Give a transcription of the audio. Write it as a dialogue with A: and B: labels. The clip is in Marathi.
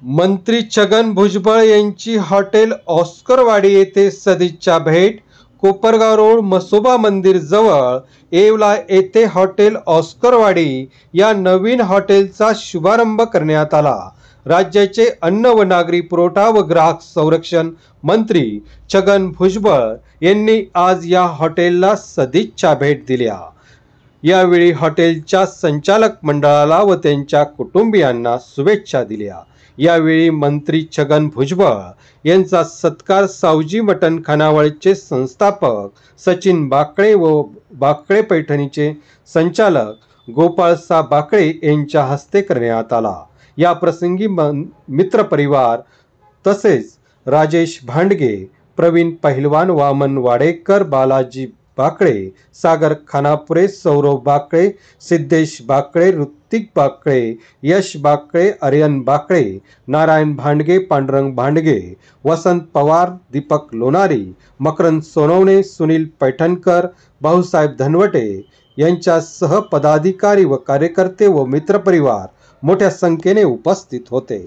A: मंत्री छगन भुजबळ यांची हॉटेल ऑस्करवाडी येथे सदिच्छा भेट. कोपरगाव रोड म्हसोबा मंदिर जवळ येवला येथे हॉटेल ऑस्करवाडी या नवीन हॉटेलचा शुभारंभ करण्यात आला. राज्याचे अन्न व नागरी पुरवठा व ग्राहक संरक्षण मंत्री छगन भुजबळ यांनी आज या हॉटेलला सदिच्छा भेट दिल्या. यावेळी हॉटेलच्या संचालक मंडळाला व त्यांच्या कुटुंबियांना शुभेच्छा दिल्या. यावेळी मंत्री छगन भुजबळ यांचा सत्कार सावजी मटण खानावळचे संस्थापक सचिन बाकळे व बाकळे पैठणीचे संचालक गोपाळसा बाकळे यांच्या हस्ते करण्यात आला. या प्रसंगी मित्रपरिवार तसेच राजेश भांडगे, प्रवीण पहिलवान, वामन वाडेकर, बालाजी बाकळे, सागर खानापुरे, सौरभ बाकळे, सिद्धेश बाकळे, ऋत्विक बाकळे, यश बाकळे, आर्यन बाकळे, नारायण भांडगे, पांडुरंग भांडगे, वसंत पवार, दीपक लोणारी, मकरंद सोनवणे, सुनील पैठणकर, भाऊसाहेब धनवटे यांच्यासह पदाधिकारी व कार्यकर्ते व मित्रपरिवार मोठ्या संख्येने उपस्थित होते.